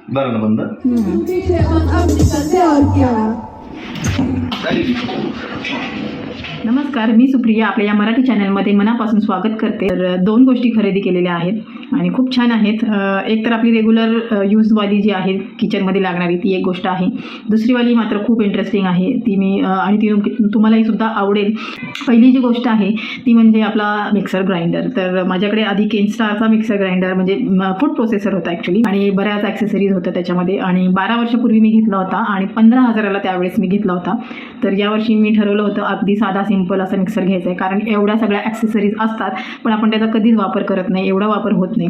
बरं ना बंद. नमस्कार, मी सुप्रिया आपल्या या मराठी चॅनलमध्ये मनापासून स्वागत करते. तर 2 गोष्टी खरेदी केलेल्या आहेत आणि खूप छान आहेत. एक तर आपली रेग्युलर यूजवाली जी आहे किचनमध्ये लागणारी ती एक गोष्ट आहे. दुसरीवाली मात्र खूप इंटरेस्टिंग आहे ती मी आणि ती तुम्हालाही सुद्धा आवडेल. पहिली जी गोष्ट आहे ती म्हणजे आपला मिक्सर ग्राइंडर. तर माझ्याकडे आधी केनस्टारचा मिक्सर ग्राइंडर म्हणजे फूड प्रोसेसर होता ॲक्च्युली आणि बऱ्याच ॲक्सेसरीज होत्या त्याच्यामध्ये आणि 12 वर्षापूर्वी मी घेतला होता आणि 15,000ला त्यावेळेस मी घेतला होता. तर यावर्षी मी ठरवलं होतं अगदी साधा सिंपल असा मिक्सर घ्यायचा आहे, कारण एवढ्या सगळ्या ॲक्सेसरीज असतात पण आपण त्याचा कधीच वापर करत नाही, एवढा वापर होत नाही.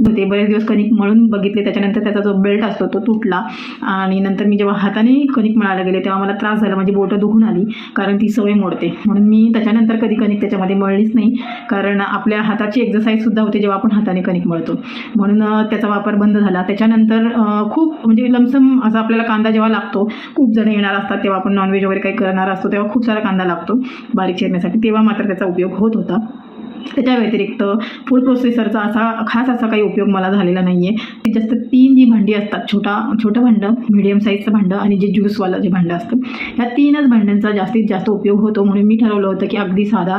ते बरेच दिवस कणिक मळून बघितले, त्याच्यानंतर त्याचा जो बेल्ट असतो तो तुटला आणि नंतर मी जेव्हा हाताने कणिक मळायला गेले तेव्हा मला त्रास झाला, म्हणजे बोटं दुखून आली, कारण ती सवय मोडते. म्हणून मी त्याच्यानंतर कधी कणिक त्याच्यामध्ये मळलीच नाही, कारण आपल्या हाताची एक्सरसाइजसुद्धा होते जेव्हा आपण हाताने कणिक मळतो, म्हणून त्याचा वापर बंद झाला. त्याच्यानंतर खूप म्हणजे लमसम असा आपल्याला कांदा जेव्हा लागतो, खूप जण येणार असतात तेव्हा आपण नॉनव्हेज वगैरे काही करणार असतो तेव्हा खूप सारा कांदा लागतो बारीक चिरण्यासाठी, तेव्हा मात्र त्याचा उपयोग होत होता. त्याच्या व्यतिरिक्त फूड प्रोसेसरचा खास असा काही उपयोग मला झालेला नाही आहे. जास्त 3 जी भांडी असतात, छोटं भांडं, मीडियम साईजचं भांडं आणि जे ज्यूसवालं जे भांडं असतं, ह्या 3च भांड्यांचा जास्तीत जास्त उपयोग होतो. म्हणून मी ठरवलं होतं की अगदी साधा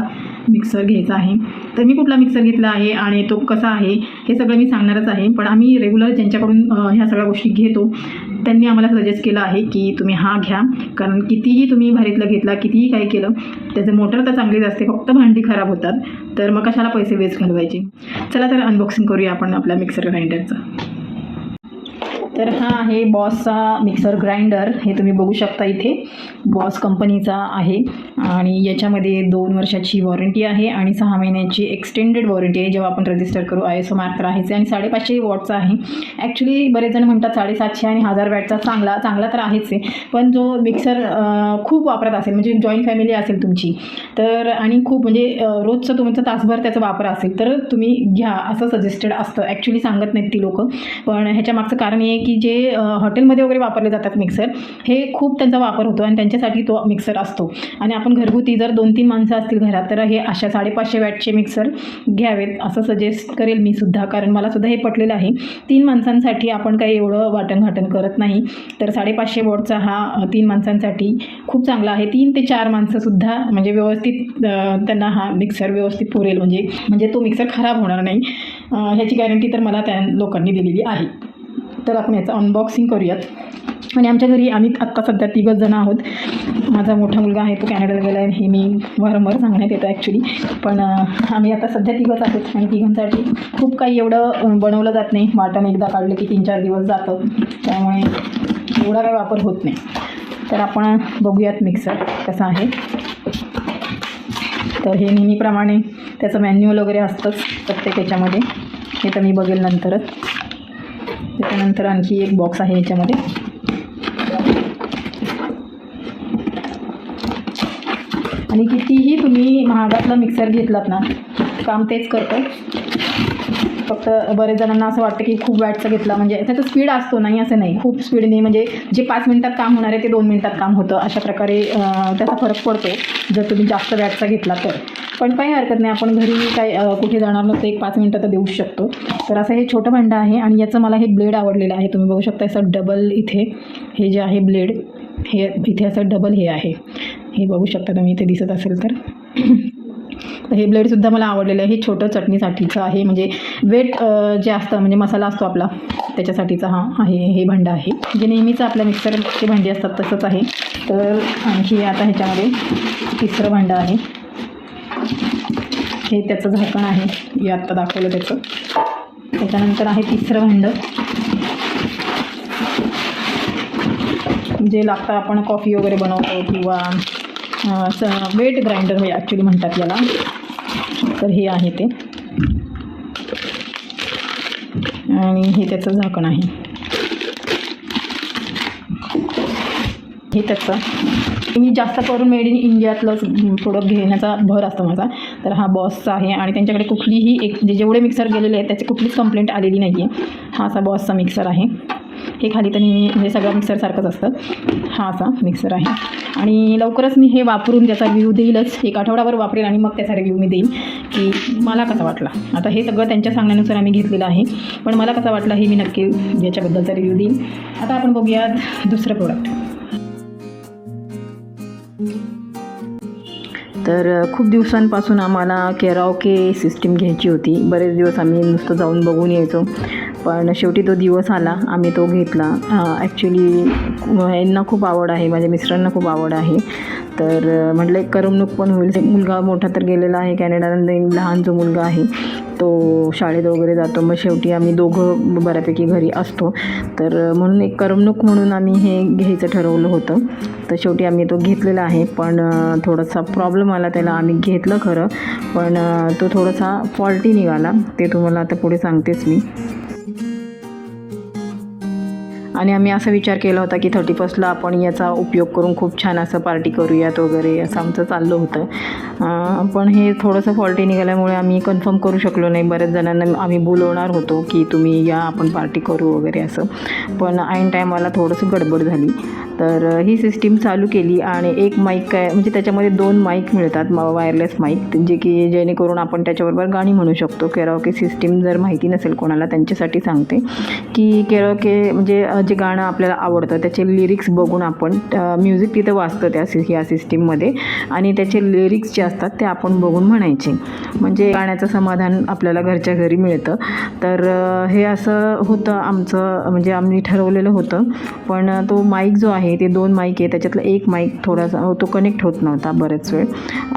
मिक्सर घ्यायचा आहे. तर मी कुठला मिक्सर घेतला आहे आणि तो कसा आहे हे सगळं मी सांगणारच आहे. पण आम्ही रेग्युलर ज्यांच्याकडून ह्या सगळ्या गोष्टी घेतो त्यांनी आम्हाला सजेस्ट केलं आहे की तुम्ही हा घ्या, कारण कितीही तुम्ही भारीतलं घेतला, कितीही काही केलं, त्याचं मोटर तर चांगलीच असते, फक्त भांडी खराब होतात. तर मग कशाला पैसे वेस्ट घालवायचे. चला तर अनबॉक्सिंग करूया आपण आपल्या मिक्सर ग्राइंडरचं. तर हा आहे बॉसचा मिक्सर ग्राइंडर. हे तुम्ही बघू शकता इथे बॉस कंपनीचा आहे आणि याच्यामध्ये 2 वर्षाची वॉरंटी आहे आणि 6 महिन्याची एक्सटेंडेड वॉरंटी आहे जेव्हा आपण रजिस्टर करू. ISO मार्क तर आहेच आणि 550 वॉटचा आहे. ॲक्च्युली बरेच जण म्हणतात 750 आणि 1000 वॅटचा चांगला तर आहेच आहे, पण जो मिक्सर खूप वापरत असेल, म्हणजे जॉईंट फॅमिली असेल तुमची तर, आणि खूप म्हणजे रोजचं तुमचं तासभर त्याचा वापर असेल तर तुम्ही घ्या असं सजेस्टेड असतं. ॲक्च्युली सांगत नाहीत ती लोकं, पण ह्याच्या मागचं कारण हे की जे हॉटेलमध्ये वगैरे वापरले जातात मिक्सर, हे खूप त्यांचा वापर होतो आणि त्यांच्यासाठी तो मिक्सर असतो. आणि आपण घरगुती जर 2-3 माणसं असतील घरात तर हे अशा 550 वॅटचे मिक्सर घ्यावेत असं सजेस्ट करेल मी सुद्धा, कारण मला सुद्धा हे पटलेलं आहे. 3 माणसांसाठी आपण काही एवढं वाटण करत नाही, तर 550 वॉटचा हा 3 माणसांसाठी खूप चांगला आहे. 3 ते 4 माणसंसुद्धा म्हणजे व्यवस्थित त्यांना हा मिक्सर व्यवस्थित पुरेल, म्हणजे तो मिक्सर खराब होणार नाही, ह्याची गॅरंटी तर मला त्या लोकांनी दिलेली आहे. तर आपण याचं अनबॉक्सिंग करूयात. आणि आमच्या घरी आम्ही आत्ता सध्या 3 जण आहोत. माझा मोठा मुलगा आहे तो कॅनडाला गेला आहे, हे मी वारंवार सांगण्यात येतं ॲक्च्युली, पण आम्ही आता सध्या 3च आहोत आणि 3घांसाठी खूप काही एवढं बनवलं जात नाही. वाटण एकदा काढलं की 3-4 दिवस जातं, त्यामुळे एवढा काही वापर होत नाही. तर आपण बघूयात मिक्सर कसा आहे. तर हे नेहमीप्रमाणे त्याचं मॅन्युअल वगैरे असतंच प्रत्येक याच्यामध्ये, हे तर मी बघेल नंतरच. त्याच्यानंतर आणखी एक बॉक्स आहे याच्यामध्ये. आणि कितीही तुम्ही महागातला मिक्सर घेतलात ना, काम तेच करतं. फक्त बरेच जणांना असं वाटतं की खूप वॅटचा घेतला म्हणजे त्याचा स्पीड असतो, नाही असं नाही, खूप स्पीडने म्हणजे जे 5 मिनिटात काम होणार आहे ते 2 मिनिटात काम होतं, अशा प्रकारे त्याचा फरक पडतो जर तुम्ही जास्त वॅटचा घेतला तर. पण काही हरकत नाही, आपण घरी काय कुठे जाणार नसतं, 1-5 मिनिटं तर देऊ शकतो. तर असं हे छोटं भांडं आहे आणि याचं मला हे ब्लेड आवडलेलं आहे. तुम्ही बघू शकता असं डबल इथे हे जे आहे ब्लेड, हे इथे असं डबल हे आहे, हे बघू शकता तुम्ही इथे दिसत असेल तर. तर हे ब्लेडसुद्धा मला आवडलेलं आहे. हे छोटं चटणीसाठीचं आहे, म्हणजे वेट जे असतं म्हणजे मसाला असतो आपला त्याच्यासाठीचा हा आहे हे भांडं आहे, जे नेहमीचं आपल्या मिक्सरचे भांडी असतात तसंच आहे. तर आणखी आता ह्याच्यामध्ये 3रं भांडं आहे, हे त्याचं झाकण आहे, हे आत्ता दाखवलं त्याचं. त्याच्यानंतर आहे 3रं भांडं, जे लागतं आपण कॉफी वगैरे बनवतो किंवा वेट ग्राइंडर हे ॲक्च्युली म्हणतात याला. तर हे आहे ते, आणि हे त्याचं झाकण आहे, हे त्याचं. मी जास्त करून मेड इन इंडियातलंच प्रोडक्ट घेण्याचा भर असतो माझा. तर हा बॉसचा आहे आणि त्यांच्याकडे कुठलीही जेवढे मिक्सर गेलेले आहेत त्याची कुठलीच कंप्लेंट आलेली नाही आहे. हा असा बॉसचा मिक्सर आहे. हे खाली त्यांनी म्हणजे सगळं मिक्सरसारखंच असतं. हा असा मिक्सर आहे आणि लवकरच मी हे वापरून त्याचा रिव्ह्यू देईलच. एक आठवडाभर वापरेल आणि मग त्याचा रिव्ह्यू मी देईल की मला कसा वाटला. आता हे सगळं त्यांच्या सांगण्यानुसार आम्ही घेतलेलं आहे, पण मला कसा वाटला हे मी नक्की याच्याबद्दलचा रिव्ह्यू देईल. आता आपण बघूयात दुसरं प्रोडक्ट. तर खूप दिवसांपासून आम्हाला कराओके सिस्टीम घ्यायची होती. बरेच दिवस आम्ही नुसतं जाऊन बघून यायचो, पण शेवटी तो दिवस आला, आम्ही तो घेतला. ॲक्च्युली यांना खूप आवड आहे, माझ्या मिस्टरांना खूप आवड आहे. तर म्हटलं एक करमणूक पण होईल. मुलगा मोठा तर गेलेला आहे कॅनडाला, लहान जो मुलगा आहे तो शाळेत वगैरे जातो. मग शेवटी आम्ही दोघं बऱ्यापैकी घरी असतो, तर म्हणून एक करमणूक म्हणून आम्ही हे घ्यायचं ठरवलं होतं. तर शेवटी आम्ही तो घेतलेला आहे, पण थोडासा प्रॉब्लेम आला त्याला. आम्ही घेतलं खरं, पण तो थोडासा फॉल्टी निघाला. ते तुम्हाला आता पुढे सांगतेच मी. आणि आम्ही असा विचार केला होता की 31ला आपण याचा उपयोग करून खूप छान असं पार्टी करूयात वगैरे, असं आमचं चाललं होतं. पण हे थोडंसं फॉल्टी निघाल्यामुळे आम्ही कन्फर्म करू शकलो नाही. बऱ्याच जणांना आम्ही बोलवणार होतो की तुम्ही या, आपण पार्टी करू वगैरे असं, पण ऐन टायमाला थोडंसं गडबड झाली. तर ही सिस्टीम चालू केली आणि एक माईक काय म्हणजे त्याच्यामध्ये 2 माईक मिळतात, वायरलेस माईक, जे की जेणेकरून आपण त्याच्याबरोबर गाणी म्हणू शकतो. कराओके सिस्टीम जर माहिती नसेल कोणाला त्यांच्यासाठी सांगते की कराओके म्हणजे जे गाणं आपल्याला आवडतं त्याचे लिरिक्स बघून आपण म्युझिक तिथं वाजतं ह्या सिस्टीममध्ये, आणि त्याचे लिरिक्स जे असतात ते आपण बघून म्हणायचे, म्हणजे गाण्याचं समाधान आपल्याला घरच्या घरी मिळतं. तर हे असं होतं आमचं, म्हणजे आम्ही ठरवलेलं होतं. पण तो माईक जो आहे, ते 2 माईक आहे, त्याच्यातला एक माईक थोडासा तो कनेक्ट होत नव्हता बरेच वेळ,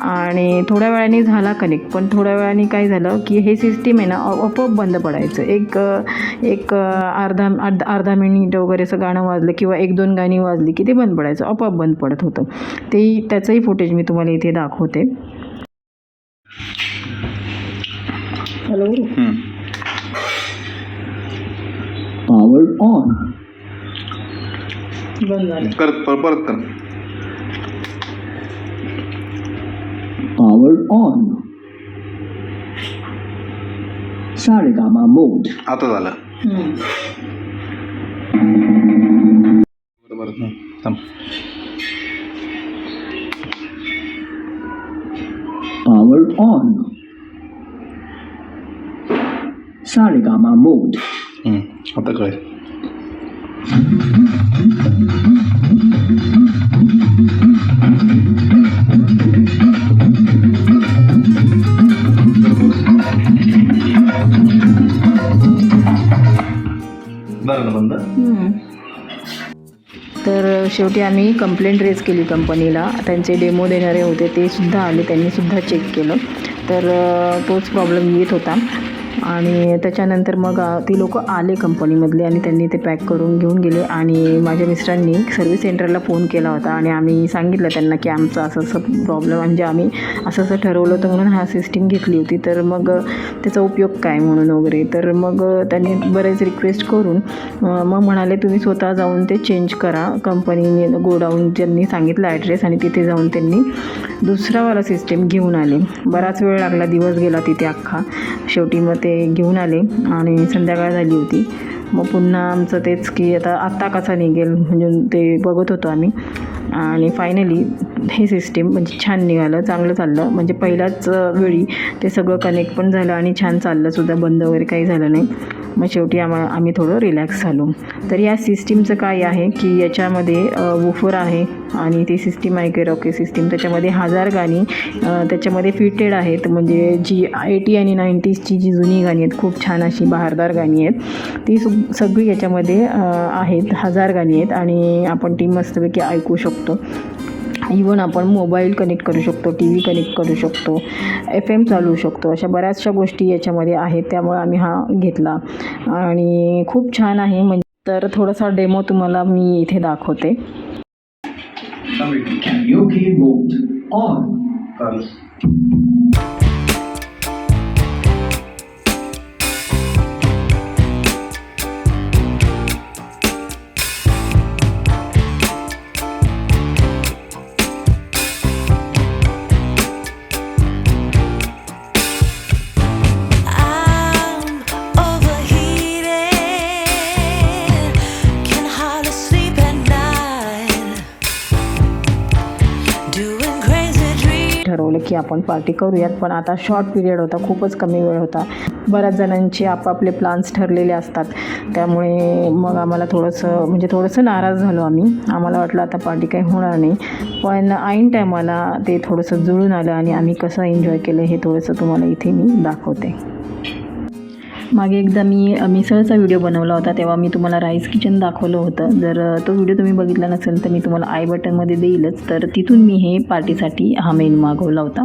आणि थोड्या वेळाने झाला कनेक्ट, पण थोड्या वेळाने काय झालं की हे सिस्टीम आहे ना आपोआप बंद पडायचं. एक अर्धा मिनिट वगैरे असं गाणं वाजलं किंवा 1-2 गाणी वाजली की ते बंद पडायचं, आपोआप बंद पडत होतं. त्याचंही फुटेज मी तुम्हाला इथे दाखवते. Hello, power on. बंद झालं. परत कर. Power on. सारेगामा मोड. आता झालं. बरोबर. थांब. Power on. सारेगामा मोड. आता कळेल. बंद. तर शेवटी आम्ही कंप्लेंट रेज केली कंपनीला. त्यांचे डेमो देणारे होते, ते सुद्धा आले, त्यांनीसुद्धा चेक केलं. तर तोच प्रॉब्लेम येत होता. आणि त्याच्यानंतर मग ती लोक आले कंपनीमधले आणि त्यांनी ते पॅक करून घेऊन गेले. आणि माझ्या मिस्टरांनी सर्व्हिस सेंटरला फोन केला होता आणि आम्ही सांगितलं त्यांना की आमचं असं प्रॉब्लेम, म्हणजे आम्ही असं ठरवलं होतं म्हणून हा सिस्टीम घेतली होती, तर मग त्याचा उपयोग काय म्हणून वगैरे. तर मग त्यांनी बरेच रिक्वेस्ट करून मग म्हणाले तुम्ही स्वतः जाऊन ते चेंज करा. कंपनीने गोडाऊन ज्यांनी सांगितलं ॲड्रेस, आणि तिथे जाऊन त्यांनी दुसरावाला सिस्टीम घेऊन आले. बराच वेळ लागला, दिवस गेला तिथे अख्खा. शेवटी मग ते घेऊन आले आणि संध्याकाळ झाली होती. मग पुन्हा आमचं तेच की आत्ता कसा निघेल म्हणजे ते बघत होतो आम्ही. आणि फायनली हे सिस्टीम म्हणजे छान निघालं, चांगलं चाललं. म्हणजे पहिल्याच वेळी ते सगळं कनेक्ट पण झालं आणि छान चाललं सुद्धा, बंद वगैरे काही झालं नाही. मग शेवटी आम्ही थोडं रिलॅक्स झालो. तर या सिस्टीमचं काय आहे की याच्यामध्ये वूफर आहे आणि ती सिस्टीम आहे कराओके सिस्टीम. त्याच्यामध्ये 1000 गाणी त्याच्यामध्ये फिटेड आहेत, म्हणजे जी 80 आणि 90sची जी जुनी गाणी आहेत, खूप छान अशी बहारदार गाणी आहेत, ती सगळी याच्यामध्ये आहेत. 1000 गाणी आहेत आणि आपण ती मस्तपैकी ऐकू शकतो. इवन आपण मोबाईल कनेक्ट करू शकतो, टी व्ही कनेक्ट करू शकतो, FM चालवू शकतो. अशा बऱ्याचशा गोष्टी याच्यामध्ये आहेत. त्यामुळे आम्ही हा घेतला आणि खूप छान आहे. म्हणजे तर थोडासा डेमो तुम्हाला मी इथे दाखवते. Karaoke mode on. I'm overheated. की आपण पार्टी करूयात, पण आता शॉर्ट पिरियड होता, खूपच कमी वेळ होता. बऱ्याच जणांचे आपापले प्लान्स ठरलेले असतात, त्यामुळे मग आम्हाला थोडंसं नाराज झालो आम्ही. आम्हाला वाटलं आता पार्टी काही होणार नाही, पण ऐन टायमाला ते थोडंसं जुळून आलं आणि आम्ही कसं एन्जॉय केलं हे थोडंसं तुम्हाला इथे मी दाखवते. मागे एकदा मी मिसळचा व्हिडिओ बनवला होता, तेव्हा मी तुम्हाला राईस किचन दाखवलं होतं. जर तो व्हिडिओ तुम्ही बघितला नसेल तर मी तुम्हाला आय बटनमध्ये देईलच. तर तिथून मी हे पार्टीसाठी हा मेनू मागवला होता.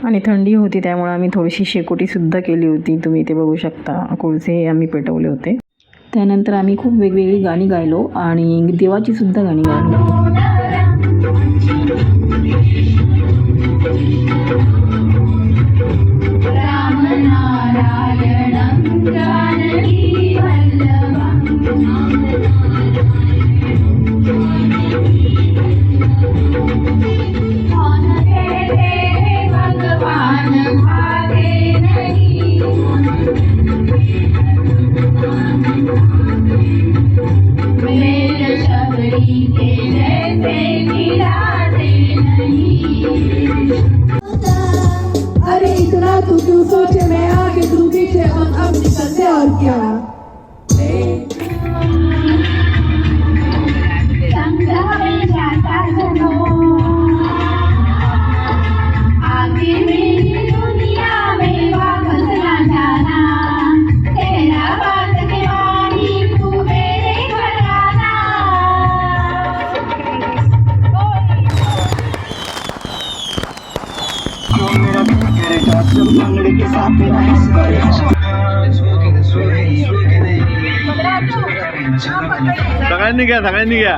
आणि थंडी होती त्यामुळे आम्ही थोडीशी शेकोटीसुद्धा केली होती. तुम्ही इथे बघू शकता, कोळसे आम्ही पेटवले होते. त्यानंतर आम्ही खूप वेगवेगळी गाणी गायलो आणि देवाचीसुद्धा गाणी गायलो. अरे इतना तू क्यों सोचे, मैं आगे तू पीछे, अब निकलते और क्या. सगळ्यांनी घ्या.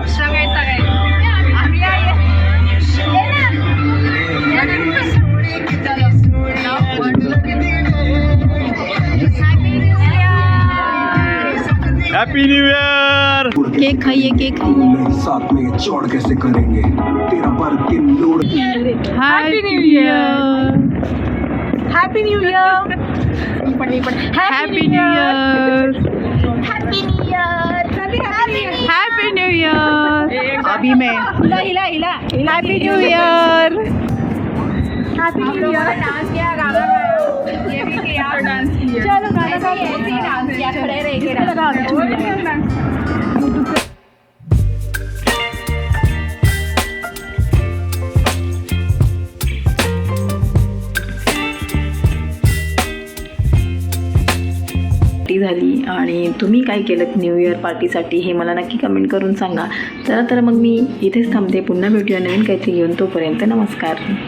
Happy new year. केक खाइए. साथ में चौड़ कैसे करेंगे तेरा बर्किन लोड. Happy new year. Happy new year. Happy new year. Happy new year. अभी मैं हिला happy new year. Happy new year. Dance किया, गाना गाया, ये भी किया, डांस किया. चलो गाना गा के डांस किया, खड़े रह के डांस. झाली आणि तुम्ही काय केलं न्यू इयर पार्टीसाठी हे मला नक्की कमेंट करून सांगा. चला तर मग मी इथेच थांबते. पुन्हा भेटूया नवीन काहीतरी घेऊन. तोपर्यंत नमस्कार.